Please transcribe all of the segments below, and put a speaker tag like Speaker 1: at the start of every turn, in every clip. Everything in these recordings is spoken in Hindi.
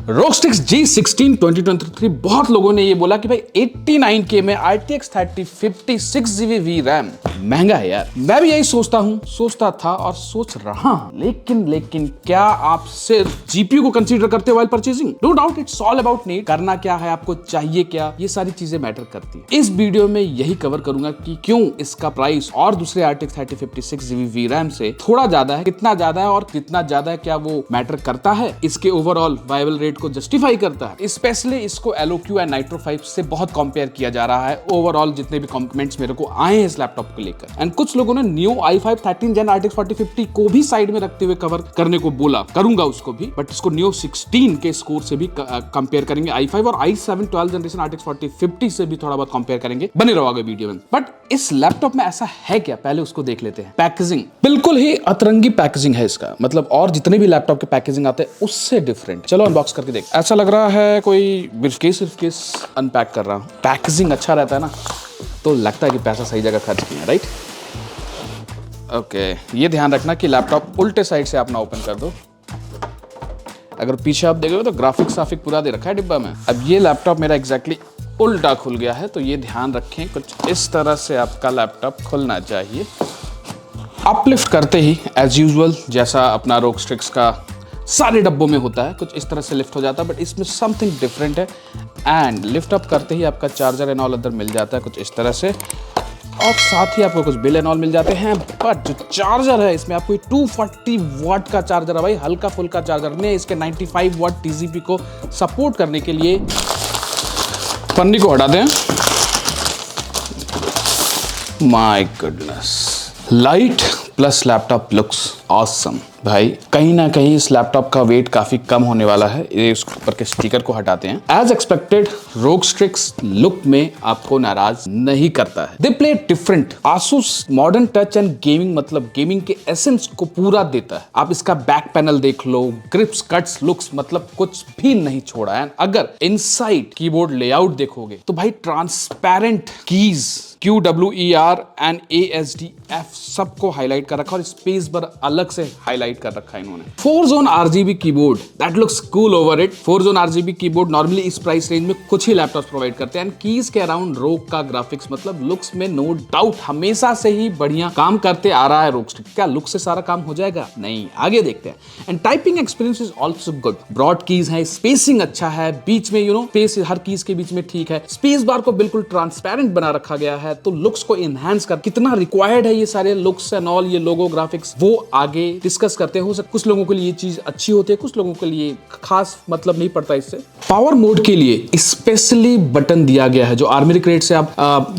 Speaker 1: ROG Strix G16 2023 बहुत लोगों ने ये बोला कि भाई 89K में RTX 3050 6GB VRAM महंगा है यार। मैं भी यही सोचता था और सोच रहा हूं, लेकिन क्या आप सिर्फ GPU को कंसीडर करते हो while purchasing? No doubt it's all about need। करना क्या है, आपको चाहिए क्या, ये सारी चीजें मैटर करती है। इस वीडियो में यही कवर करूंगा कि क्यों इसका प्राइस और दूसरे RTX 3050 6GB VRAM से थोड़ा ज्यादा है, कितना ज्यादा है और कितना ज्यादा है, क्या वो मैटर करता है, इसके ओवरऑल वायबल रेट को जस्टिफाई करता है। स्पेशली इसको LOQ एंड नाइट्रो 5 से बहुत कंपेयर किया जा रहा है। ओवरऑल जितने भी कमेंट्स मेरे को आए हैं इस लैपटॉप को लेकर, एंड कुछ लोगों ने न्यू i5 13 Gen RTX 4050 को भी साइड में रखते हुए कवर करने को बोला, करूंगा उसको भी, बट इसको न्यू 16 के स्कोर से भी कंपेयर करेंगे, i5 और i7 12 जनरेशन RTX 4050 से भी थोड़ा बहुत कंपेयर करेंगे। बने रहोगे वीडियो में। बट इस लैपटॉप में ऐसा है क्या, पहले उसको देख लेते हैं। पैकेजिंग बिल्कुल ही अतरंगी पैकेजिंग है इसका, मतलब और जितने भी लैपटॉप के पैकेजिंग आते हैं उससे डिफरेंट। चलो अनबॉक्स करके देख। ऐसा लग रहा है कोई ब्रीफकेस अनपैक कर रहा हूं। पैकेजिंग अच्छा रहता है ना, तो लगता है कि पैसा सही जगह खर्च किया, राइट? ओके, ये ध्यान रखना कि लैपटॉप उल्टे साइड से आप ना ओपन कर दो। अगर पीछे आप देखोगे तो ग्राफिक्स पूरा दे रखा है डिब्बा में। अब ये लैपटॉप मेरा एग्जैक्टली उल्टा खुल गया है, तो ये ध्यान रखें, कुछ इस तरह से आपका लैपटॉप खुलना चाहिए। अपलिफ्ट करते ही एज यूजुअल जैसा अपना ROG Strix का सारे डब्बों में होता है, कुछ इस तरह से लिफ्ट हो जाता है, बट इसमें समथिंग डिफरेंट है। एंड लिफ्ट अप करते ही आपका चार्जर एंड ऑल अंदर मिल जाता है कुछ इस तरह से, और साथ ही आपको कुछ बिल एंड ऑल मिल जाते हैं। बट जो चार्जर है इसमें आपको 240 वाट का चार्जर है भाई, हल्का फुल्का चार्जर नहीं। इसके 95 वाट TCP को सपोर्ट करने के लिए पन्नी को हटा दें। My goodness, light plus laptop looks awesome भाई। कहीं ना कहीं इस लैपटॉप का वेट काफी कम होने वाला है। ये उसके ऊपर के स्टिकर को हटाते हैं। As expected ROG Strix look में आपको नाराज नहीं करता है। They play different. Asus modern touch and gaming, मतलब गेमिंग के एसेंस को पूरा देता है। आप इसका बैक पैनल देख लो, ग्रिप्स, कट्स, लुक्स, मतलब कुछ भी नहीं छोड़ा है। अगर इनसाइड कीबोर्ड लेआउट देखोगे तो भाई transparent keys QWER and ASDF सबको हाईलाइट कर रखा और स्पेस बार अलग से हाईलाइट कर रखा है इन्होंने। 4 zone RGB keyboard, that looks cool over it. 4 zone RGB keyboard normally इस प्राइस रेंज में कुछ ही लैपटॉप्स प्रोवाइड करते हैं। एंड कीज के अराउंड ROG का ग्राफिक्स, मतलब लुक्स में नो डाउट हमेशा से ही बढ़िया काम करते आ रहा है ROG Strix। क्या लुक से सारा काम हो जाएगा? नहीं, आगे देखते हैं। And typing experience is also good. Broad keys है, स्पेसिंग अच्छा है, बीच में स्पेस हर कीज के बीच में ठीक है। स्पेस बार को बिल्कुल ट्रांसपेरेंट बना रखा गया है, तो लुक्स को इनहैंस कर कितना रिक्वायर्ड है ये सारे लुक्स एंड ऑल, ये लोगो ग्राफिक्स, वो आगे डिस्कस करते हो सकते। कुछ लोगों के लिए ये चीज अच्छी होती है, कुछ लोगों के लिए खास मतलब नहीं पड़ता इससे। पावर मोड के लिए स्पेशली बटन दिया गया है, जो आर्मी क्रेट से आप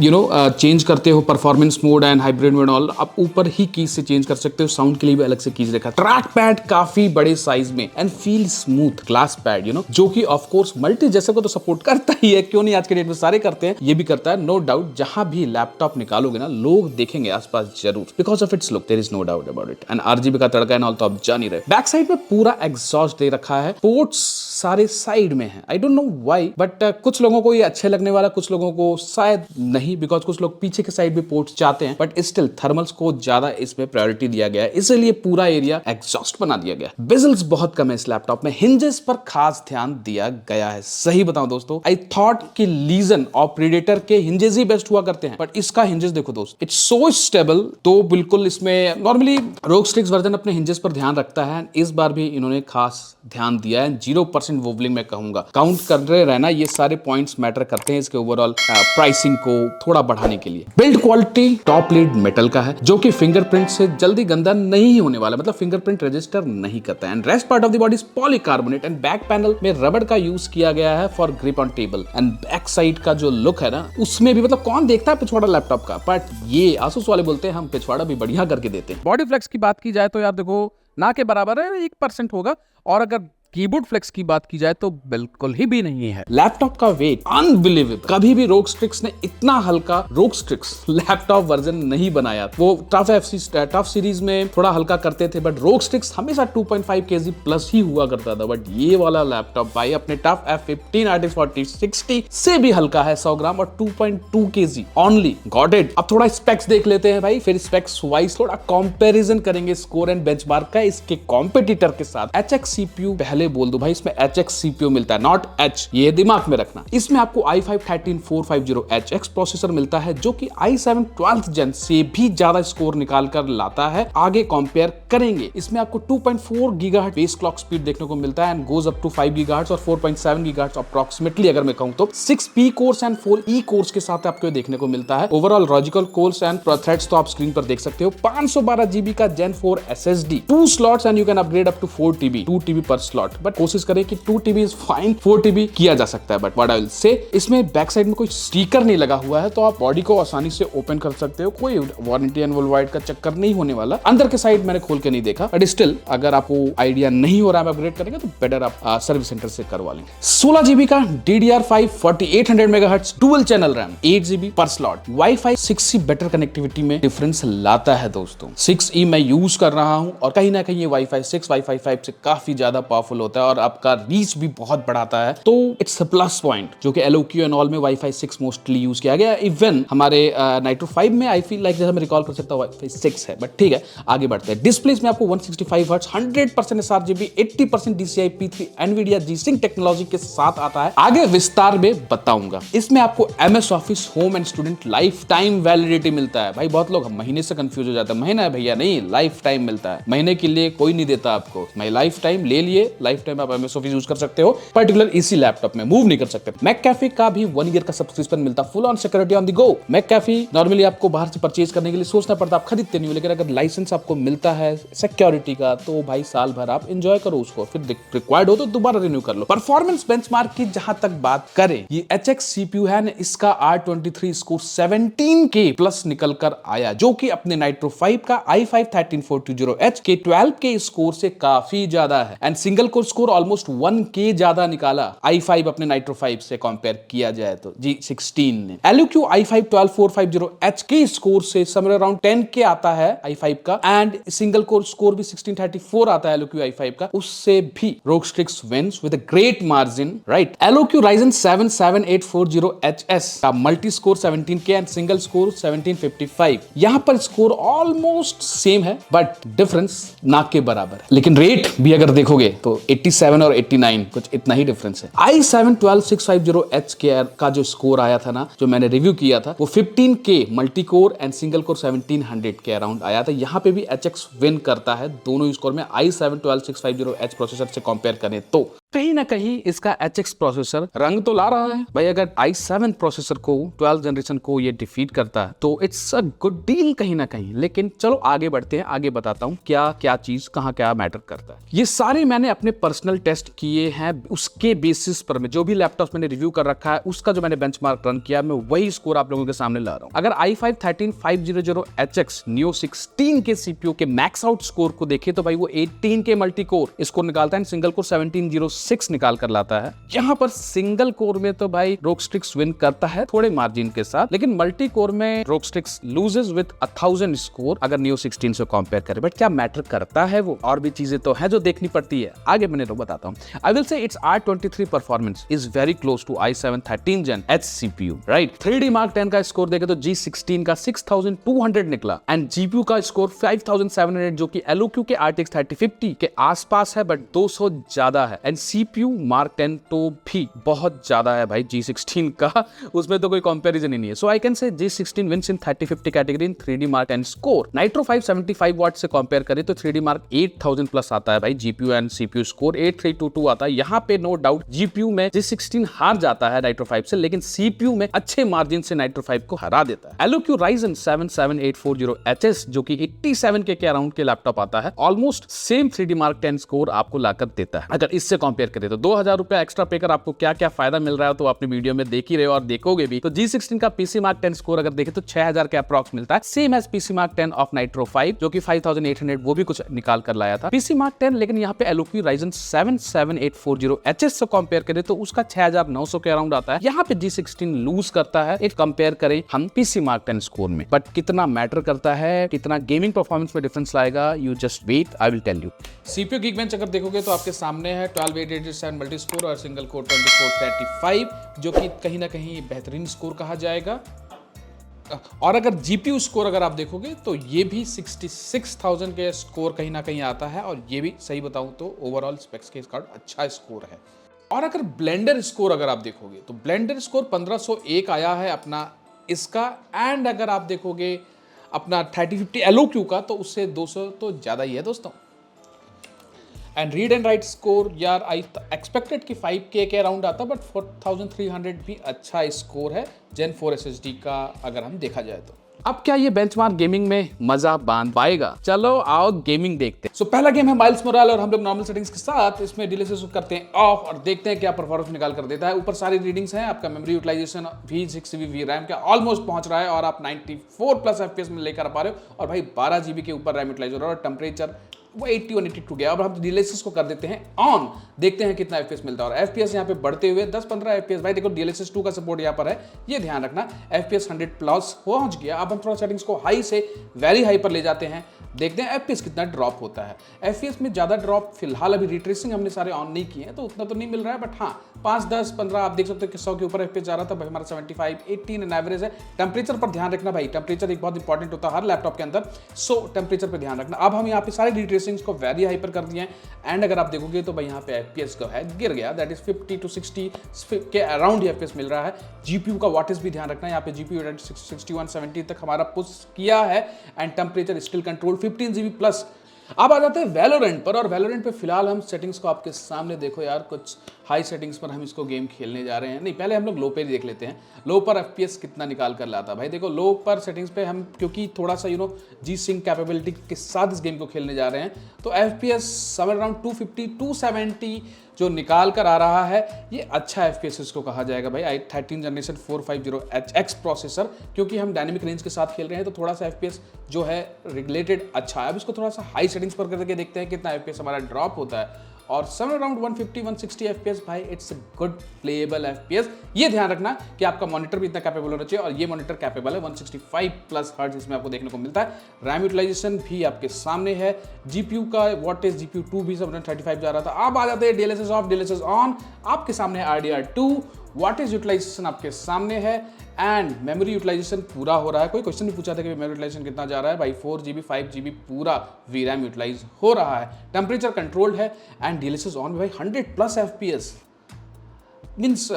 Speaker 1: चेंज करते हो, performance mode and hybrid mode all आप ऊपर ही कीज से चेंज कर सकते हो। साउंड के लिए भी अलग से कीज रखा। ट्रैक पैड काफी बड़े साइज में and feel smooth glass pad, जो कि ऑफ कोर्स मल्टी जैसे को तो सपोर्ट करता ही है, क्यों नहीं, आज के डेट में सारे करते हैं, ये भी करता है नो डाउट। जहां भी लैपटॉप निकालोगे ना, लोग देखेंगे आसपास जरूर, because of its look, there is no doubt about it. And RGB का तड़का एंड ऑल तो आप जान ही रहे। बैक साइड में पूरा एग्जॉस्ट दे रखा है, पोर्ट्स सारे साइड में हैं। I don't know why, but कुछ लोगों को ये अच्छे लगने वाला, कुछ लोगों को शायद नहीं, बिकॉज कुछ लोग पीछे के साइड भी पोर्ट्स चाहते हैं, बट स्टिल थर्मल्स को ज्यादा इसमें प्रायोरिटी दिया गया है, इसलिए पूरा एरिया एग्जॉस्ट बना दिया गया। बेजल्स बहुत कम है इस लैपटॉप में। हिंजेस पर खास ध्यान दिया गया है। सही बताऊं दोस्तों, आई थॉट कि लीजन और प्रीडेटर के हिंजेस ही बेस्ट हुआ करते हैं, बट इसका हिंजेस देखो दोस्त, इट्स सो स्टेबल। तो बिल्कुल इसमें नॉर्मली ROG Strix वर्जन अपने हिंजेस पर ध्यान रखता है, इस बार भी इन्होंने खास ध्यान दिया है। 0% वोबलिंग में कहूंगा, काउंट कर रहे रहना, ये सारे पॉइंट्स मैटर करते हैं इसके ओवरऑल प्राइसिंग को थोड़ा बढ़ाने के लिए। Build quality top lead metal का है, जो कि फिंगरप्रिंट से जल्दी गंदा नहीं होने वाला, मतलब फिंगरप्रिंट रजिस्टर नहीं करता है। And rest part of the body is polycarbonate and back panel में रबड़ का यूज किया गया है for grip on table. And back side का जो लुक है ना, उसमें भी मतलब कौन देखता है पिछवाड़ा लैपटॉप का, बट ये Asus वाले बोलते हैं हम पिछवाड़ा भी बढ़िया करके देते हैं। बॉडी फ्लेक्स की बात की जाए तो यार देखो, ना के बराबर है, 1% होगा, और अगर कीबोर्ड फ्लेक्स की बात की जाए तो बिल्कुल ही भी नहीं है। लैपटॉप का वेट अनबिलीवेबल। कभी भी ROG Strix ने इतना हल्का ROG Strix लैपटॉप वर्जन नहीं बनाया। वो टफ सीरीज में थोड़ा हल्का करते थे, बट ROG Strix हमेशा 2.5 kg प्लस ही हुआ करता था। बट ये वाला लैपटॉप भाई अपने टफ F15 RTX 4060 से भी हल्का है, 100 ग्राम और 2.2 kg ओनली। Got it. अब थोड़ा स्पेक्स देख लेते हैं भाई, फिर स्पेक्स वाइज थोड़ा कंपैरिजन करेंगे स्कोर एंड बेंचमार्क का इसके कॉम्पिटिटर के साथ। HX CPU पहले पहले बोल दूं भाई, इसमें HX CPU मिलता है, नॉट H, ये दिमाग में रखना। इसमें आपको i5 13450HX प्रोसेसर मिलता है जो कि i7 12th जेन से भी ज्यादा स्कोर निकाल कर लाता है। आगे कंपेयर करेंगे, इसमें आपको 2.4 गीगाहर्ट्ज बेस क्लॉक स्पीड देखने को मिलता है and goes up to 5 gigahertz और 4.7 गीगाहर्ट्ज अप्रॉक्सिमेटली अगर मैं कहूं तो 6 P course and 4 E course के साथ आपको देखने को मिलता है। Overall logical course and threads तो आप स्क्रीन पर देख सकते हो। 512 GB का Gen 4 SSD, 2 slots and you can upgrade up to 4 TB, 2 TB पर स्लॉट, बट कोशिश करें कि 2 TB इज फाइन, 4 TB किया जा सकता है। बट व्हाट आई विल से, इसमें बैक साइड में कोई स्टिकर नहीं लगा हुआ है तो आप बॉडी को आसानी से ओपन कर सकते हो, कोई वारंटी एंड वर्ल्डवाइड का चक्कर नहीं होने वाला। अंदर के साइड मैंने खोल के नहीं देखा, बट स्टिल अगर आपको आइडिया नहीं हो रहा है अपग्रेड करेंगे तो बेटर आप सर्विस सेंटर से करवा लेंगे। 16 GB का DDR5 4800 MHz dual channel RAM, 8 GB पर slot, wifi 6E better connectivity में डिफरेंस लाता है दोस्तों। 6E मैं यूज कर रहा हूं और कहीं ना कहीं ये वाईफाई 6 वाईफाई 5 से काफी ज्यादा पावरफुल होता है और आपका रीच भी बहुत बढ़ाता है, तो इट्स अ प्लस पॉइंट जो कि LOQ एंड ऑल में वाईफाई 6 मोस्टली यूज किया गया। इवन हमारे नाइट्रो 5 में आई फील लाइक जैसा मैं रिकॉल कर सकता हूं वाईफाई 6 है, बट ठीक है आगे बढ़ते हैं। डिस्प्लेस में आपको 165 hertz 100% sRGB 80% DCI P3 NVIDIA G-Sync technology के साथ आता है। आगे विस्तार में बताऊंगा। इसमें आपको MS office home and student life time validity मिलता है। भाई बहुत लोग महीने से कंफ्यूज हो जाते हैं, महीना है भैया, नहीं लाइफ टाइम मिलता है, महीने के लिए कोई नहीं देता आपको। मैं लाइफ टाइम ले लिए, लाइफ टाइम आप MS ऑफिस यूज कर सकते हो, पर्टिकुलर इसी लैपटॉप में मूव नहीं कर सकते। मैककैफे का भी 1 ईयर का सब्सक्रिप्शन मिलता, full on security on the go. McCafe normally आपको बाहर से परचेज करने के लिए सोचना पड़ता, आप खरीदते नहीं हो, लेकिन अगर लाइसेंस आपको मिलता है सिक्योरिटी का तो भाई साल भर आप एंजॉय करो उसको, फिर रिक्वायर्ड हो तो दोबारा रिन्यू कर लो। परफॉर्मेंस बेंचमार्क की जहां तक बात करें, ये HX CPU है ना, इसका R23 स्कोर 17K प्लस निकल कर आया, जो कि अपने नाइट्रो 5 का i5 13420H के 12K स्कोर से काफी ज्यादा है and single core score almost 1K ज्यादा निकाला i5 अपने नाइट्रो 5 से कंपेयर किया जाए तो G16 ने। LOQ i5 12450H के स्कोर से समवेयर अराउंड 10K आता है i5 का एंड सिंगल कोर स्कोर भी 1634 आता है LOQ i5 का, उससे भी ROG wins with a great margin, right? LOQ Ryzen 7 7840HS का multi score 17K and single score 1755। यहां पर स्कोर ऑलमोस्ट सेम है बट डिफरेंस ना के बराबर है, लेकिन रेट भी अगर देखोगे तो 87 और 89 कुछ इतना ही डिफरेंस है। i7 12650H का जो स्कोर आया था ना, जो मैंने रिव्यू किया था, वो 15K multi core and single core 1700 के अराउंड आया था। यहां पे भी HX विन करता है दोनों स्कोर में i7 12650H प्रोसेसर से कंपेयर करें तो। कहीं ना कहीं इसका HX प्रोसेसर रंग तो ला रहा है भाई। अगर i7 प्रोसेसर को 12th जनरेशन को ये डिफीट करता है तो इट्स अ गुड डील कहीं ना कहीं। लेकिन चलो आगे बढ़ते हैं, आगे बताता हूं क्या क्या चीज कहां क्या मैटर करता है। ये सारे मैंने अपने पर्सनल टेस्ट किए हैं, उसके बेसिस पर मैं जो भी लैपटॉप मैंने रिव्यू कर रखा है उसका जो मैंने बेंचमार्क रन किया, मैं वही स्कोर आप लोगों के सामने ला रहा हूं। अगर i5 13500HX Neo 16 के CPU के मैक्स आउट स्कोर को देखें तो भाई वो 18K मल्टी कोर स्कोर निकालता है, सिंगल कोर 1706 निकाल कर लाता है। यहां पर सिंगल कोर में तो भाई ROG विन करता है थोड़े मार्जिन के साथ, लेकिन मल्टी कोर में ROG लूजेस विद 1000 स्कोर अगर Neo 16 से कंपेयर करें। बट क्या मैटर करता है, वो और भी चीजें तो है जो देखनी पड़ती है, आगे मैंने तो बताता हूं। I will say its R23 performance is very close to i7 13 Gen H CPU, right. 3D Mark 10 का स्कोर देखे तो G16 का 6200 निकला एंड GPU का स्कोर 5700 जो कि LOQ के RTX 3050 के आसपास है, बट 200 ज्यादा है एंड CPU Mark 10 तो भी बहुत ज्यादा है भाई G16 का, उसमें तो कोई कंपैरिजन ही नहीं है। सो आई can say G16 wins in 3050 category in 3D Mark 10 score. Nitro 5 75 watt से कंपेयर करें तो 3D Mark 8000 प्लस आता है भाई। GPU एंड CPU स्कोर 8322 आता है। यहाँ पे नो डाउट GPU में G16 हार जाता है नाइट्रो 5 से, लेकिन CPU में अच्छे मार्जिन से नाइट्रो 5 को हरा देता है। LOQ Ryzen 7 7840HS जो कि 87K के अराउंड के लैपटॉप आता है, almost same 3D Mark 10 score आपको लाकर देता है। अगर इससे कंपेयर करें तो 2000 रुपया एक्स्ट्रा पे कर आपको क्या क्या फायदा मिल रहा है तो आपने वीडियो में देख ही रहे हो और देखोगे भी। तो G16 का PC Mark 10 स्कोर अगर देखें तो 6000 के अप्रॉक्स मिलता है, same as PC Mark 10 of Nitro 5 जो कि 5800 वो भी कुछ निकाल कर लाया था PC Mark 10। लेकिन यहाँ पे LOQ Ryzen 7 7840HS से कंपेयर करें तो उसका 6900 के अराउंड आता है। यहाँ पे G16 लूज करता है इफ कंपेयर करें हम PC Mark 10 स्कोर में। बट कितना मैटर करता है, कितना गेमिंग परफॉर्मेंस में डिफरेंस लाएगा, you just wait, I will tell you. CPU Geekbench अगर देखोगे तो आपके सामने है 12887 मल्टी स्कोर और सिंगल कोर 2435 जो कि कहीं ना कहीं बेहतरीन स्कोर कहा जाएगा। और अगर जीपीयू स्कोर अगर आप देखोगे तो ये भी 66,000 के स्कोर कहीं ना कहीं आता है, और ये भी सही बताऊं तो ओवरऑल स्पेक्स के कार्ड अच्छा स्कोर है। और अगर ब्लेंडर स्कोर अगर आप देखोगे तो ब्लेंडर स्कोर 1501 आया है अपना इसका, एंड अगर आप देखोगे अपना 3050 एलओक्यू का तो उससे 200 तो ज़्यादा ही है दोस्तों। And read and right score यार आई एक्सपेक्टेड कि 5K के अराउंड आता, बट 4300 भी अच्छा स्कोर है Gen 4 SSD का अगर हम देखा जाए तो। अब क्या ये बेंचमार्क गेमिंग में मजा बांध पाएगा? चलो आओ गेमिंग देखते हैं। सो पहला गेम है माइल्स मोराल, और हम लोग नॉर्मल सेटिंग्स के साथ इसमें डिलेसेस करते हैं ऑफ और देखते हैं क्या परफॉर्मेंस निकाल कर देता है। ऊपर सारी रीडिंग्स हैं, आपका मेमोरी यूटिलाइजेशन भी 6GB VRAM का ऑलमोस्ट पहुंच रहा है, और आप 94+ FPS में लेकर आ पा रहे हो, और भाई 12GB के ऊपर रैम यूटिलाइज हो रहा है, और टेम्परेचर वो 81 82 गया। अब हम डीएलएसएस को कर देते हैं ऑन, देखते हैं कितना एफपीएस मिलता है। और एफपीएस यहाँ पे बढ़ते हुए 10-15 एफपीएस, भाई देखो डीएलएसएस 2 का सपोर्ट यहाँ पर है, ये ध्यान रखना। एफपीएस 100+ पहुंच गया। अब हम थोड़ा सेटिंग्स को हाई से वेरी हाई पर ले जाते हैं, देखते हैं एफपीएस कितना ड्रॉप होता है। एफपीएस में ज्यादा ड्रॉप फिलहाल अभी रिट्रेसिंग हमने सारे ऑन नहीं किए हैं तो उतना तो नहीं मिल रहा है, बट हाँ 5, 10, 15 आप देख सकते हो कि 100 के ऊपर एफपीएस जा रहा था। भाई हमारा 75, 18 एन एवरेज है। टेम्परेचर पर ध्यान रखना भाई, टेम्परेचर एक बहुत इंपॉर्टेंट होता है हर लैपटॉप के अंदर, सो टेम्परेचर पर ध्यान रखना। अब हम यहाँ पे सारे रिट्रेसिंग्स को वेरी हाई पर कर दिए हैं, एंड अगर आप देखोगे तो भाई यहाँ पे एफपीएस जो है गिर गया, दैट इज 50 to 60 के अराउंड एफपीएस मिल रहा है। जीपीयू का वाटेज भी ध्यान रखना, यहाँ पे जीपीयू 6170 तक हमारा पुश किया है, and temperature still control 15GB+। अब आ जाते हैं वैलोरेंट पर, और वैलोरेंट पे फिलहाल हम सेटिंग्स को आपके सामने देखो यार, कुछ हाई सेटिंग्स पर हम इसको गेम खेलने जा रहे हैं। नहीं, पहले हम लोग लो पे देख लेते हैं, लो पर एफपीएस कितना निकाल कर लाता। भाई देखो लो पर सेटिंग्स पे हम क्योंकि थोड़ा सा जी सिंक कैपेबिलिटी के साथ इस गेम को खेलने जा रहे हैं, तो एफपीएस समर अराउंड 250 270 जो निकाल कर आ रहा है, ये अच्छा एफपीएस इसको कहा जाएगा भाई। i13 जनरेशन 450HX प्रोसेसर, क्योंकि हम डायनेमिक रेंज के साथ खेल रहे हैं तो थोड़ा सा एफपीएस जो है रेगुलेटेड अच्छा है। अब इसको थोड़ा सा हाई सेटिंग्स पर करके देखते हैं कितना एफपीएस हमारा ड्रॉप होता है, और समर अराउंड 150 160 एफपीएस। भाई it's a good playable FPS. ये ध्यान रखना कि आपका मॉनिटर भी इतना कैपेबल होना चाहिए, और ये मॉनिटर कैपेबल है 165+ हर्ट्ज इसमें आपको देखने को मिलता है। रैम यूटिलाइजेशन भी आपके सामने है। जीपीयू का वॉटेज जीपीयू 2 भी 735 जा रहा था। अब आ जाते हैं डीएलएसएस ऑफ, डीएलएसएस ऑन, आपके सामने है RDR2, वॉटेज यूटिलाइजेशन आपके सामने है, एंड मेमोरी यूटिलाइजेशन पूरा हो रहा है। कोई क्वेश्चन नहीं पूछा था कि मेमोरी यूटिलाइजेशन कितना जा रहा है भाई, 4GB 5GB पूरा VRAM यूटिलाइज हो रहा है। टेम्परेचर कंट्रोल्ड है, एंड डीएलएसएस ऑन में भाई 100+ एफपीएस मीन्स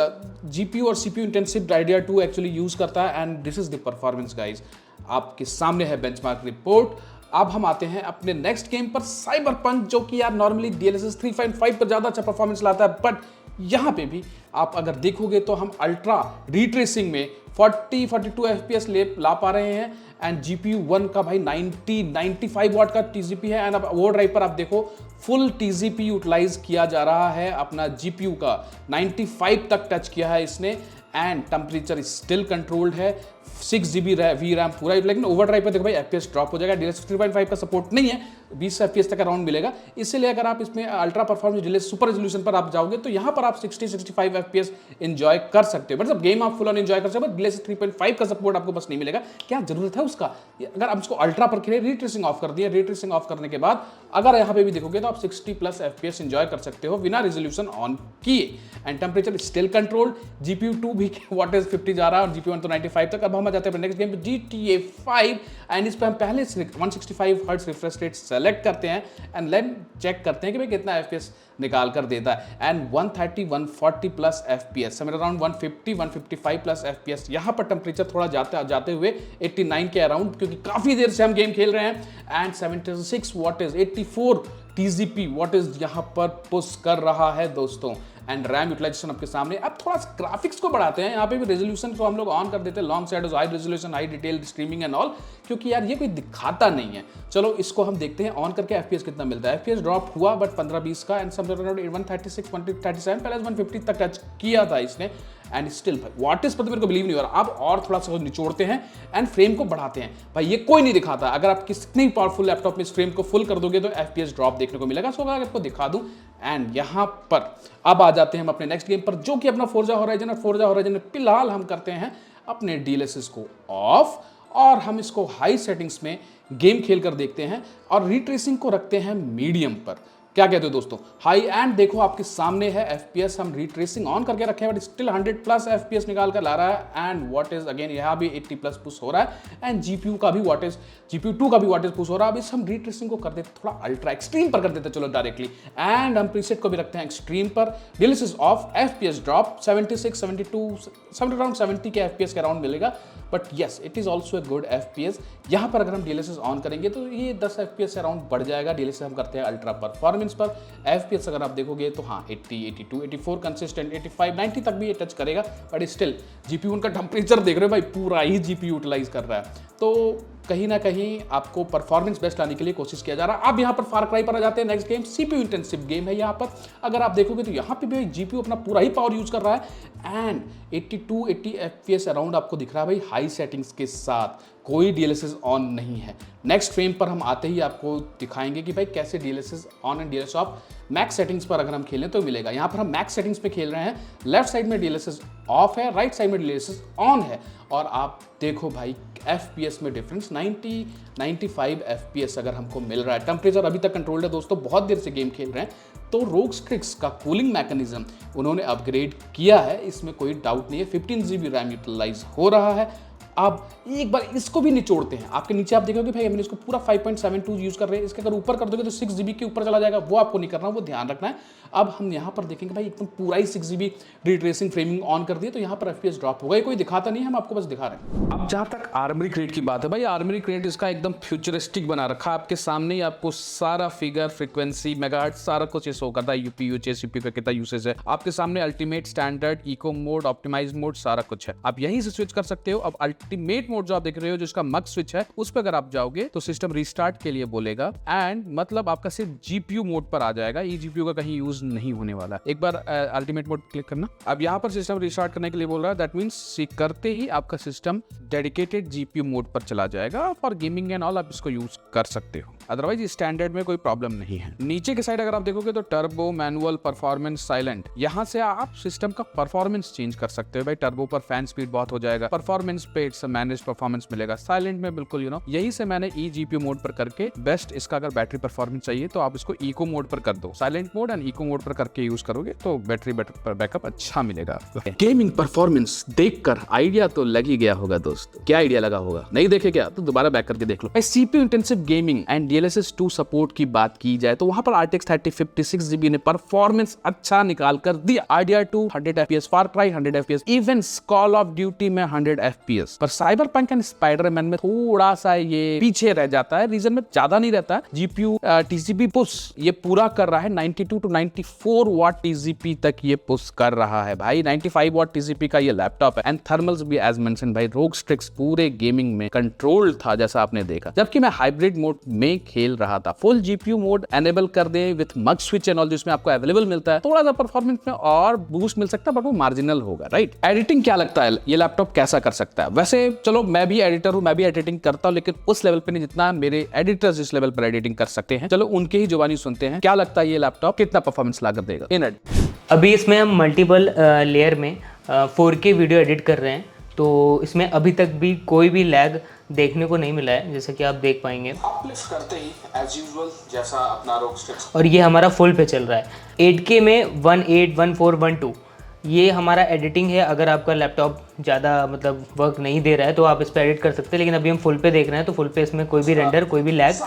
Speaker 1: जीपीयू और CPU intensive RDR2 actually use करता है, and this is the performance guys. आपके सामने है बेंचमार्क रिपोर्ट। अब हम आते हैं अपने नेक्स्ट गेम पर, साइबरपंक, जो कि यार नॉर्मली डीएलएसएस 3.5 पर ज्यादा अच्छा परफॉर्मेंस लाता है, बट यहाँ पे भी आप अगर देखोगे तो हम अल्ट्रा रीट्रेसिंग में 40-42 एफपीएस ला पा रहे हैं, एंड जीपीयू 1 का भाई 95 वाट का टीजीपी है, एंड अब ओवरड्राइव पर आप देखो फुल टीजीपी यूटिलाइज किया जा रहा है अपना जीपीयू का, 95 तक टच किया है इसने, एंड टेम्परेचर स्टिल कंट्रोल्ड है। 6GB VRAM पूरा, लेकिन ओवरड्राइव पे देखो भाई एफपीएस ड्रॉप हो जाएगा। डीएलएसएस 3.5 का सपोर्ट नहीं है, 20 एफपीएस तक अराउंड मिलेगा। इसलिए अगर आप इसमें ultra performance DLSS super resolution पर आप जाओगे तो यहाँ पर आप 60-65 एफपीएस एंजॉय कर सकते हो, मतलब गेम आप फुल ऑन एंजॉय कर सकते हो। डीएलएसएस 3.5 का सपोर्ट आपको बस नहीं मिलेगा, क्या जरूरत है उसका। अगर आप इसको अल्ट्रा पर खेले, रीट्रेसिंग ऑफ कर दिया, रीट्रेसिंग ऑफ करने के बाद अगर यहाँ पे भी देखोगे तो आप 60+ एफपीएस एंजॉय कर सकते हो बिना रेजोल्यूशन ऑन किए, and temperature still controlled. GPU 2 भी वॉटेज 50 जा रहा है, और जीपीयू 1 तो 95 तक। अब हम आ जाते हैं नेक्स्ट गेम पे, GTA 5, एंड इस पे हम पहले 165 हर्ट्ज रिफ्रेश रेट सेलेक्ट करते हैं, एंड लेन चेक करते हैं कि भाई कितना एफपीएस निकाल कर देता है, and 130-140+ FPS, somewhere around 150-155+ FPS. यहाँ पर टेम्परेचर थोड़ा जाते हुए 89 के अराउंड, क्योंकि काफी देर से हम गेम खेल रहे हैं, एंड 76 वॉटेज 84 टीजीपी वॉटेज यहाँ पर पुश कर रहा है दोस्तों, एंड रैम यूटिलाइजेशन आपके सामने। अब थोड़ा सा ग्राफिक्स को बढ़ाते हैं, यहाँ पे भी रेजोल्यूशन को हम लोग ऑन कर देते हैं, long shadows, high resolution, high detail streaming and all, क्योंकि यार ये कोई दिखाता नहीं है। चलो इसको हम देखते हैं ऑन करके एफपीएस कितना मिलता है। एफपीएस ड्रॉप हुआ बट 15-20 का, एंड समवेयर अराउंड 136 137 पहले 150 तक टच किया था इसने, एंड स्टिल वॉटेज पर तो मेरे को बिलीव नहीं हो रहा। अब और थोड़ा सा निचोड़ते हैं एंड फ्रेम को बढ़ाते हैं, भाई ये कोई नहीं दिखाता। अगर आप कितनी पावरफुल लैपटॉप में इस फ्रेम को फुल कर दोगे तो एफपीएस ड्रॉप देखने को मिलेगा। सो अगर आपको दिखा दूं, एंड यहां पर अब आ जाते हैं हम अपने नेक्स्ट गेम पर, जो कि अपना फोर्जा होराइजन है। फोर्जा होराइजन में फिलहाल हम करते हैं अपने डीएलएसएस को ऑफ, और हम इसको हाई सेटिंग्स में गेम खेल कर देखते हैं, और रीट्रेसिंग को रखते हैं मीडियम पर। क्या कहते हो दोस्तों? हाई एंड देखो आपके सामने है, FPS हम रीट्रेसिंग ऑन करके रखे हैं बट स्टिल 100+ FPS निकाल कर ला रहा है। एंड वॉट इज अगेन यहाँ भी 80+ पुश हो रहा है एंड GPU का भी वॉटेज, GPU 2 का भी वॉटेज पुश हो रहा है। अब इस हम रीट्रेसिंग को कर देते थोड़ा अल्ट्रा एक्सट्रीम पर कर देते चलो डायरेक्टली, एंड हम प्रीसेट को भी रखते हैं एक्सट्रीम पर। DLSS of, FPS drop 76, 72, around 70 के FPS के अराउंड मिलेगा, but yes it is also a good FPS। यहाँ पर अगर हम DLSS ऑन करेंगे तो ये 10 FPS से अराउंड बढ़ जाएगा। DLSS हम करते हैं अल्ट्रा परफॉर्मेंस पर। FPS अगर आप देखोगे तो हाँ 80, 82, 84 कंसिस्टेंट, 85, 90 तक भी ये टच करेगा, बट स्टिल GPU उनका टेम्परेचर देख रहे हो भाई, पूरा ही GPU यूटिलाइज कर रहा है। तो कहीं ना कहीं आपको परफॉर्मेंस बेस्ट लाने के लिए कोशिश किया जा रहा है। अब यहाँ पर फार क्राई पर आ जाते हैं। Next game CPU intensive game है। यहाँ पर अगर आप देखोगे तो यहाँ पे भी GPU अपना पूरा ही पावर यूज कर रहा है एंड 82, 80 FPS अराउंड आपको दिख रहा है भाई, हाई सेटिंग्स के साथ। कोई DLSS ऑन नहीं है। नेक्स्ट फ्रेम पर हम आते ही आपको दिखाएंगे कि भाई कैसे DLSS on and DLSS of max settings पर अगर हम खेलें तो मिलेगा। यहाँ पर हम मैक्स सेटिंग्स पे खेल रहे हैं। लेफ्ट साइड में DLSS ऑफ है, राइट साइड में DLSS ऑन है, और आप देखो भाई FPS में डिफरेंस 90, 95 FPS अगर हमको मिल रहा है। टेम्परेचर अभी तक कंट्रोल्ड है दोस्तों, बहुत देर से गेम खेल रहे हैं। तो रोग स्ट्रिक्स का कूलिंग मैकेनिज्म उन्होंने अपग्रेड किया है, इसमें कोई डाउट नहीं है। 15 GB रैम यूटिलाइज हो रहा है। अब एक बार इसको भी निचोड़ते हैं। आपके नीचे आप देखोगे भाई हमने इसको पूरा 5.72 यूज कर रहे हैं, इसके अगर ऊपर कर दोगे तो 6 GB के ऊपर चला जाएगा, वो आपको नहीं करना, वो ध्यान रखना है। अब हम यहाँ पर देखेंगे भाई एकदम पूरा ही 6 GB रीट्रेसिंग फ्रेमिंग ऑन कर दिए तो यहाँ पर FPS ड्रॉप होगा। ये कोई दिखाता नहीं है, हम आपको बस दिखा रहे हैं। अब जहाँ तक आर्मरी क्रेट की बात है भाई, आर्मरी क्रेट इसका एकदम फ्यूचरिस्टिक बना रखा है। आपके सामने ही आपको सारा फिगर, फ्रीक्वेंसी, मेगाहर्ट्ज सारा कुछ शो करता है। UPU, CPU का कितना यूसेज है आपके सामने। Ultimate, standard, eco mode, optimise mode सारा कुछ है। आप यहीं से स्विच कर सकते हो। अब अल्टीमेट मोड जो आप देख रहे हो, जो इसका मग स्विच है, उस पर अगर आप जाओगे तो सिस्टम रिस्टार्ट के लिए बोलेगा एंड मतलब आपका सिर्फ GPU मोड पर आ जाएगा। ये GPU का कहीं यूज नहीं होने वाला। एक बार अल्टीमेट मोड क्लिक करना। अब यहाँ पर सिस्टम रिस्टार्ट करने के लिए बोल रहा है, दैट मींस करते ही आपका सिस्टम डेडिकेटेड GPU मोड पर चला जाएगा। फॉर गेमिंग एंड ऑल आप इसको यूज कर सकते हो, अदरवाइज स्टैंडर्ड में कोई प्रॉब्लम नहीं है। नीचे के साइड अगर आप देखोगे तो टर्बो, मैनुअल, परफॉर्मेंस, साइलेंट, यहाँ से आप सिस्टम का परफॉर्मेंस चेंज कर सकते हो। भाई टर्बो पर फैन स्पीड बहुत हो जाएगा, परफॉर्मेंस पे इट्स मैनेज परफॉर्मेंस मिलेगा। साइलेंट में बिल्कुल यही से मैंने GPU मोड पर करके बेस्ट इसका अगर बैटरी परफॉर्मेंस चाहिए तो आप इसको इको मोड पर कर दो। Silent mode and eco mode पर करके यूज करोगे तो बैटरी बैकअप अच्छा मिलेगा। गेमिंग परफॉर्मेंस देखकर आइडिया तो लग ही गया होगा दोस्तों। क्या आइडिया लगा होगा? नहीं देखे क्या तो दोबारा बैक करके देख लो। CPU intensive gaming and DLSS 2 support की बात की जाए तो वहां पर RTX 3050 6GB ने परफॉर्मेंस अच्छा निकाल कर दिया। Idea 2 100 FPS, Far Cry 100 FPS, even Call of Duty में 100 FPS, पर Cyberpunk एंड स्पाइडरमैन में थोड़ा सा ये पीछे रह जाता है। रीजन में ज्यादा नहीं रहता है। GPU TCP पुश ये पूरा कर रहा है 92 to 94 वाट TCP तक ये पुश कर रहा है भाई। 95 वाट TCP का ये लैपटॉप है एंड थर्मल्स भी एज मेंशन भाई रोग स्ट्रिक्स पूरे गेमिंग में कंट्रोल था जैसा आपने देखा। जबकि मैं हाइब्रिड मोड में खेल रहा था। फुल GPU मोड एनेबल कर दे with mux switch and all जिसमें आपको अवेलेबल मिलता है, थोड़ा सा परफॉर्मेंस में और बूस्ट मिल सकता है बट वो मार्जिनल होगा, राइट। एडिटिंग क्या लगता है ये लैपटॉप कैसा कर सकता है? वैसे चलो मैं भी एडिटर हूं, मैं भी एडिटिंग करता हूं, लेकिन उस लेवल पे नहीं जितना मेरे एडिटर्स इस लेवल पर एडिटिंग कर सकते हैं। चलो उनके ही जुबानी सुनते हैं। क्या लगता है ये लैपटॉप कितना परफॉर्मेंस ला कर देगा इन एडिट?
Speaker 2: अभी इसमें हम मल्टीपल लेयर में 4K वीडियो एडिट कर रहे हैं, तो इसमें अभी तक भी कोई भी लैग देखने को नहीं मिला है, जैसे कि आप देख पाएंगे।
Speaker 1: अपलिफ्ट करते ही एज यूजुअल जैसा अपना रोग स्ट्रिक्स,
Speaker 2: और ये हमारा फुल पे चल रहा है 8K में 18, 14, 12 ये हमारा एडिटिंग है। अगर आपका लैपटॉप ज़्यादा मतलब वर्क नहीं दे रहा है तो आप इस पर एडिट कर सकते हैं, लेकिन अभी हम फुल पे देख रहे हैं तो फुल पे इसमें कोई भी रेंडर, कोई भी लैग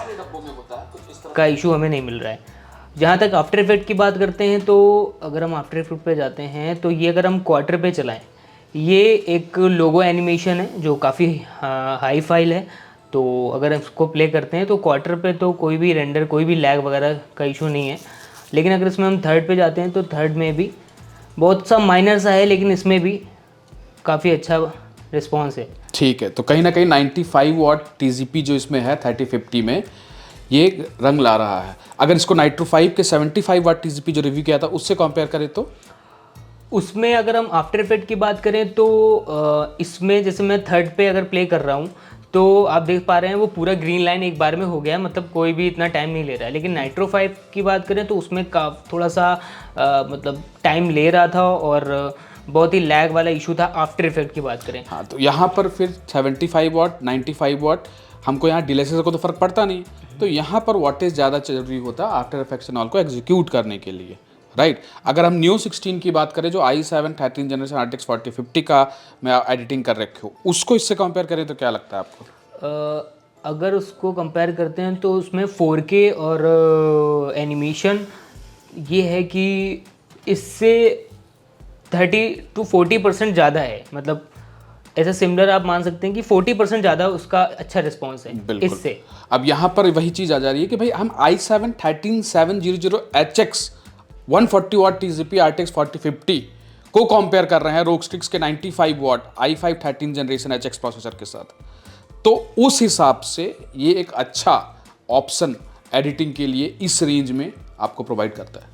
Speaker 2: का इशू हमें नहीं मिल रहा है। जहाँ तक आफ्टर इफेक्ट की बात करते हैं तो अगर हम आफ्टर इफेक्ट पे जाते हैं तो ये अगर हम क्वार्टर पे चलाएं, ये एक लोगो एनिमेशन है जो काफ़ी हाई फाइल है। तो अगर इसको प्ले करते हैं तो क्वार्टर पे तो कोई भी रेंडर, कोई भी लैग वगैरह का इशू नहीं है। लेकिन अगर इसमें हम थर्ड पे जाते हैं तो थर्ड में भी बहुत सा माइनर सा है, लेकिन इसमें भी काफ़ी अच्छा रिस्पॉन्स है।
Speaker 1: ठीक है, तो कहीं ना कहीं 95 वाट TCP जो इसमें है 3050 में ये रंग ला रहा है। अगर इसको नाइट्रो 5 के 75 वाट TCP जो रिव्यू किया था उससे कंपेयर करें तो
Speaker 2: उसमें अगर हम आफ्टर इफेक्ट की बात करें तो इसमें जैसे मैं थर्ड पे अगर प्ले कर रहा हूँ तो आप देख पा रहे हैं वो पूरा ग्रीन लाइन एक बार में हो गया, मतलब कोई भी इतना टाइम नहीं ले रहा है। लेकिन नाइट्रो 5 की बात करें तो उसमें थोड़ा सा मतलब टाइम ले रहा था और बहुत ही लैग वाला इशू था आफ्टर इफेक्ट की बात करें।
Speaker 1: हाँ, तो यहाँ पर फिर 75 वाट, 95 वाट, हमको यहाँ डिले से को तो फर्क पड़ता नहीं, तो यहाँ पर वॉटेज ज़्यादा जरूरी होता है आफ्टर इफेक्ट्स एंड ऑल को एग्जीक्यूट करने के लिए, राइट। अगर हम न्यू 16 की बात करें जो i7 13 जनरेशन RTX 4050 का मैं एडिटिंग कर रखे हो, उसको इससे कंपेयर करें तो क्या लगता है आपको?
Speaker 2: अगर उसको कंपेयर करते हैं तो उसमें 4K और एनिमेशन ये है कि इससे 30 to 40% ज़्यादा है, मतलब ऐसा सिमिलर आप मान सकते हैं कि 40% ज़्यादा उसका अच्छा रिस्पॉन्स है इससे।
Speaker 1: अब यहाँ पर वही चीज़ आ जा रही है कि भाई हम i7 13700HX 140 वाट TCP RTX 4050 को कंपेयर कर रहे हैं ROG Strix के 95 वाट i5 13 जनरेशन HX प्रोसेसर के साथ, तो उस हिसाब से ये एक अच्छा ऑप्शन एडिटिंग के लिए इस रेंज में आपको प्रोवाइड करता है।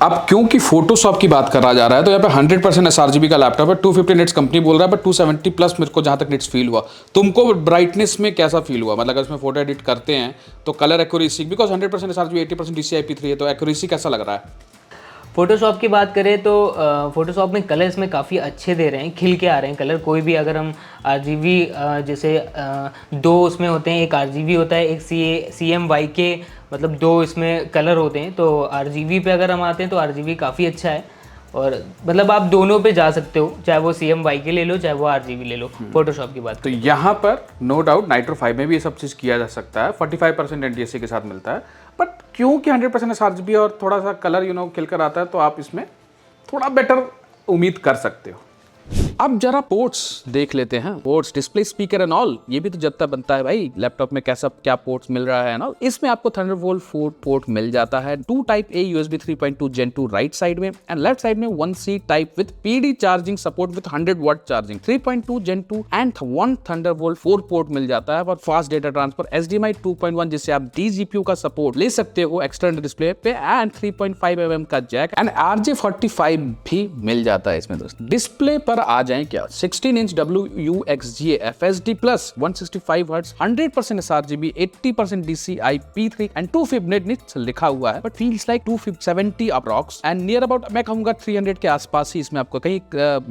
Speaker 1: अब क्योंकि फोटोशॉप की बात करा जा रहा है तो यहाँ पे 100% sRGB का लैपटॉप है, 250 निट्स कंपनी बोल रहा है, बट 270 प्लस मेरे को जहाँ तक निट्स फील हुआ। तुमको ब्राइटनेस में कैसा फील हुआ, मतलब अगर इसमें फोटो एडिट करते हैं तो colour accuracy, because 100% sRGB 80% DCI-P3 है, तो एक्यूरेसी कैसा लग रहा है?
Speaker 2: फोटोशॉप की बात करें तो फोटोशॉप में कलर इसमें काफ़ी अच्छे दे रहे हैं, खिल के आ रहे हैं कलर। कोई भी अगर हम RGB जैसे 2 उसमें होते हैं, एक RGB होता है, एक CMYK, मतलब 2 इसमें कलर होते हैं। तो RGB पे अगर हम आते हैं तो RGB काफ़ी अच्छा है, और मतलब आप दोनों पे जा सकते हो, चाहे वो CMYK ले लो चाहे वो RGB ले लो फोटोशॉप की बात।
Speaker 1: तो यहाँ पर नो डाउट नाइट्रो 5 में भी ये सब चीज़ किया जा सकता है, 45% NTSC के साथ मिलता है, बट क्योंकि 100% sRGB और थोड़ा सा कलर खिलकर आता है तो आप इसमें थोड़ा बेटर उम्मीद कर सकते हो। अब जरा पोर्ट्स देख लेते हैं, ports, display, speaker and all, ये भी तो जत्ता बनता है भाई लैपटॉप में कैसा क्या पोर्ट्स मिल रहा है ना। इसमें आपको थंडरबोल्ट 4 पोर्ट मिल जाता है, 2 type A USB 3.2 Gen 2 right side में, एंड लेफ्ट साइड में 1C type with PD charging support with 100 watt charging, 3.2 Gen 2 and 1 Thunderbolt 4 port मिल जाता है, और फास्ट डेटा ट्रांसफर HDMI 2.1 जिससे आप DGPU का सपोर्ट ले सकते हो एक्सटर्नल डिस्प्ले पे, एंड 3.5 mm का जैक एंड RJ45 भी मिल जाता है इसमें दोस्तों। डिस्प्ले पर आ जाएं क्या, 16 inch WUXGA FSD plus 165 hertz, 100% sRGB, 80% DCI-P3 and 250 nits लिखा हुआ है, but feels like 270 approx and near about मैं कहूंगा 300 के आसपास ही। इसमें आपको कहीं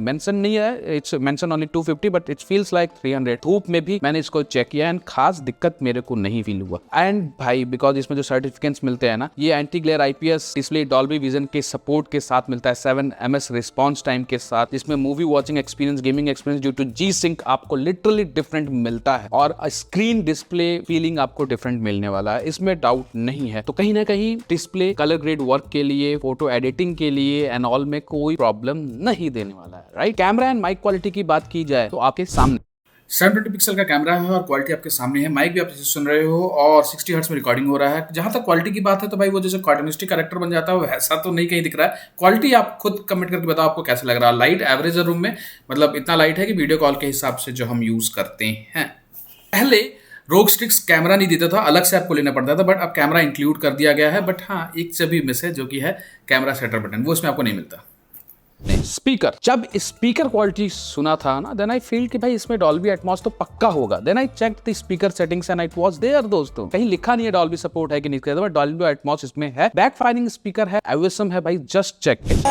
Speaker 1: मेंशन नहीं है, it's mention only 250 but it feels like 300। धूप में भी मैंने इसको चेक किया एंड खास दिक्कत मेरे को नहीं फील हुआ। एंड भाई बिकॉज इसमें जो सर्टिफिकेट्स मिलते हैं ना, ये anti glare IPS display Dolby vision के सपोर्ट के साथ मिलता है, 7 ms रिस्पॉन्स टाइम के साथ, जिसमें movie watching experience, gaming experience due to G-Sync आपको लिटरली डिफरेंट मिलता है, और स्क्रीन डिस्प्ले फीलिंग आपको डिफरेंट मिलने वाला है, इसमें डाउट नहीं है। तो कहीं ना कहीं डिस्प्ले कलर ग्रेड वर्क के लिए, फोटो एडिटिंग के लिए एंड ऑल में कोई प्रॉब्लम नहीं देने वाला है, right. Camera and mic quality की बात की जाए तो आपके सामने 720 पिक्सल का कैमरा है और क्वालिटी आपके सामने है, माइक भी आप जैसे सुन रहे हो, और 60 हर्ट्ज में रिकॉर्डिंग हो रहा है। जहां तक क्वालिटी की बात है तो भाई वो जैसे कार्टूनिस्टिक कैरेक्टर बन जाता है वैसा तो नहीं कहीं दिख रहा है। क्वालिटी आप खुद कमेंट करके बताओ आपको कैसा लग रहा है। लाइट एवरेज रूम में, मतलब इतना लाइट है कि वीडियो कॉल के हिसाब से जो हम यूज करते हैं। पहले ROG Strix कैमरा नहीं देता था, अलग से आपको लेना पड़ता था, बट अब कैमरा इंक्लूड कर दिया गया है। बट हाँ, एक से भी मिस है जो कि है कैमरा सेटर बटन, वो इसमें आपको नहीं मिलता। स्पीकर, जब स्पीकर क्वालिटी सुना था ना, देन आई फील कि भाई इसमें डॉल्बी एटमॉस तो पक्का होगा। Then I check the speaker settings and it was there दोस्तों। कहीं लिखा नहीं है डॉल्बी सपोर्ट है कि नहीं, बट डॉल्बी एटमॉस इसमें है, बैक फायरिंग स्पीकर है, एविसम है भाई, just check it.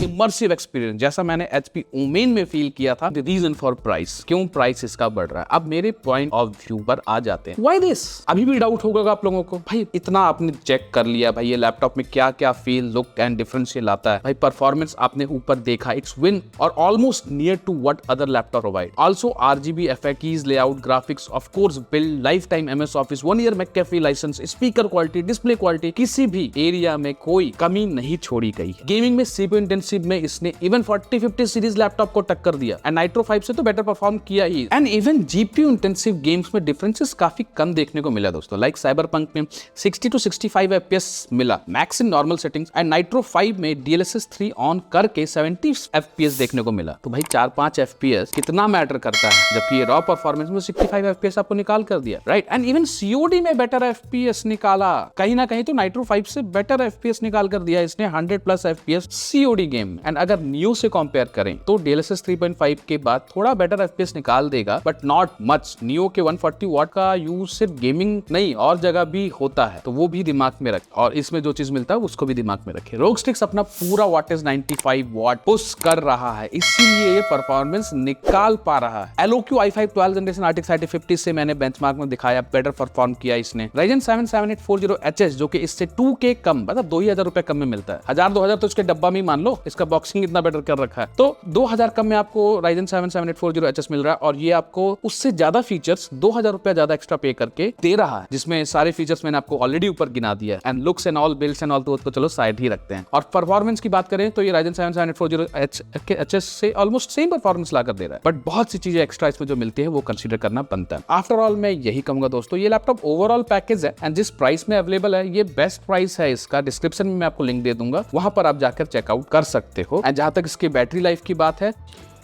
Speaker 1: Immersive experience जैसा मैंने HP ओमेन में फील किया था। द रीजन फॉर प्राइस, क्यों प्राइस इसका बढ़ रहा है, अब मेरे पॉइंट ऑफ व्यू पर आ जाते हैं। Why this? अभी भी डाउट होगा आप लोगों को, भाई इतना आपने चेक कर लिया, भाई ये लैपटॉप में क्या क्या फील, लुक एंड डिफरेंस ये लाता है, भाई परफॉर्मेंस आपने ऊपर देखा, इट्स विन और almost near to what other laptop provide. Also RGB FAQs, layout, graphics, of course build, life time MS office, 1 year McAfee licence, speaker quality, display quality, किसी भी एरिया में कोई कमी नहीं छोड़ी गई। गेमिंग में CPU इंटेंसिव में इसने इवन 4050 सीरीज लैपटॉप को टक्कर दिया, एंड नाइट्रो 5 से तो बेटर परफॉर्म किया ही। And even GPU intensive games में डिफरेंसेस काफी कम देखने को मिला दोस्तों, लाइक साइबरपंक में 60 to 65 FPS मिला max in normal settings, and nitro 5 में DLSS 3 ऑन करके 70 FPS देखने को मिला। तो भाई 4-5 FPS कितना मैटर करता है, जबकि ये रॉ परफॉर्मेंस में 65 FPS आपको निकाल कर दिया, राइट। एंड इवन COD में बेटर FPS निकाला, कहीं ना कहीं तो नाइट्रो 5 से बेटर FPS निकाल कर दिया इसने, 100+ FPS COD गेम में। एंड अगर नियो से कंपेयर करें तो DLSS 3.5 के बाद थोड़ा बेटर FPS निकाल देगा, बट नॉट मच। नियो के 140 वाट का यूज सिर्फ गेमिंग नहीं और जगह भी होता है, तो वो भी दिमाग में रख, और इसमें जो चीज मिलता है उसको भी दिमाग में रखे। ROG Strix अपना पूरा वाटेज 95 वाट पुश कर रहा है, इसीलिए ये परफॉर्मेंस निकाल पा रहा है। LOQ i5 12th generation RTX 3050 से मैंने बेंचमार्क में दिखाया, बेटर परफॉर्म किया इसने। Ryzen 7 7840HS जो कि इससे 2K कम, मतलब 2000 रुपए कम में मिलता है। 1000-2000 तो इसके डब्बा में मान लो, इसका बॉक्सिंग इतना बेटर कर रखा है, तो 2000 कम में आपको Ryzen 7 7840HS मिल रहा है, और ये आपको उससे ज्यादा फीचर्स 2000 रुपए ज्यादा एक्स्ट्रा पे करके दे रहा है, जिसमें सारे फीचर्स मैंने आपको ऑलरेडी ऊपर गिना दिया है। And looks and all, builds and all तो चलो साइड ही रखते हैं। और परफॉर्मेंस की बात करें तो ये Ryzen 7 7840HS से ऑलमोस्ट सेम परफॉर्मेंस ला कर दे रहा है, बट बहुत सी चीजें एक्स्ट्रा इसमें जो मिलती है वो कंसीडर करना बनता है। आफ्टर ऑल मैं यही कहूंगा दोस्तों, ये लैपटॉप ओवरऑल पैकेज है, एंड जिस प्राइस में अवेलेबल है ये बेस्ट प्राइस है इसका। डिस्क्रिप्शन में मैं आपको लिंक दे दूंगा, वहां पर आप जाकर चेकआउट कर सकते हो। एंड जहां तक इसकी बैटरी लाइफ की बात है,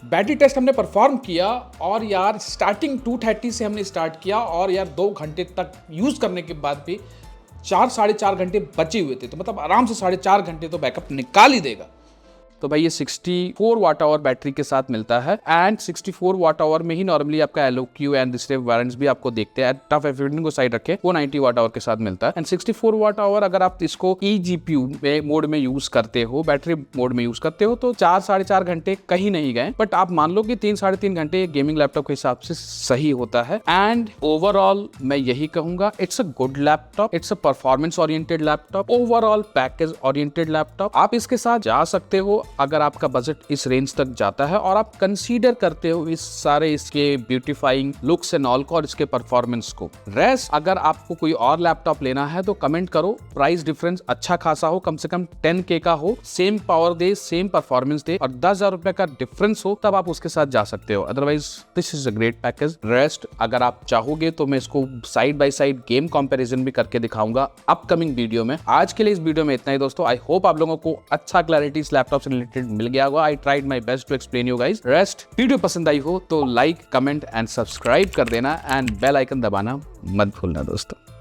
Speaker 1: बैटरी टेस्ट हमने परफॉर्म किया, और यार स्टार्टिंग 230 से हमने स्टार्ट किया, और यार 2 घंटे तक यूज करने के बाद भी 4-4.5 घंटे बचे हुए थे, तो मतलब आराम से 4.5 घंटे तो बैकअप निकाल ही देगा। तो भाई ये 64 वाट आवर बैटरी के साथ मिलता है, एंड 64 वाट आवर में ही नॉर्मली आपका LOQ एंड दूसरे वेरिएंट्स भी आपको देखते हैं। टफ एफिडेंट को साइड रखे, वो 90 वाट आवर के साथ मिलता है। एंड 64 वाट आवर अगर आप इसको eGPU में मोड में यूज करते हो, बैटरी मोड में यूज करते हो, तो 4-4.5 घंटे कहीं नहीं गए, बट आप मान लो कि 3-3.5 घंटे गेमिंग लैपटॉप के हिसाब से सही होता है। एंड ओवरऑल मैं यही कहूंगा, it's a good laptop, it's a performance oriented laptop, overall package oriented laptop. आप इसके साथ जा सकते हो अगर आपका बजट इस रेंज तक जाता है, और आप कंसीडर करते हो इस सारे इसके ब्यूटीफाइंग लुक्स एंड ऑल को और इसके परफॉर्मेंस को। रेस्ट अगर आपको कोई और लैपटॉप लेना है तो कमेंट करो, प्राइस डिफरेंस अच्छा खासा हो, कम से कम 10K का हो, सेम पावर दे, सेम परफॉर्मेंस दे, और 10,000 रुपए का डिफरेंस हो, तब आप उसके साथ जा सकते हो। Otherwise this is a great package. Rest अगर आप चाहोगे तो मैं इसको side by side game comparison भी करके दिखाऊंगा अपकमिंग वीडियो में। आज के लिए इस वीडियो में इतना ही दोस्तों। आई होप आप लोगों को अच्छा क्लैरिटी इस लैपटॉप से रिलेटेड मिल गया होगा। I tried my best to explain you guys. Rest video पसंद आई हो तो लाइक, कमेंट एंड सब्सक्राइब कर देना, एंड बेल आइकन दबाना मत भूलना दोस्तों।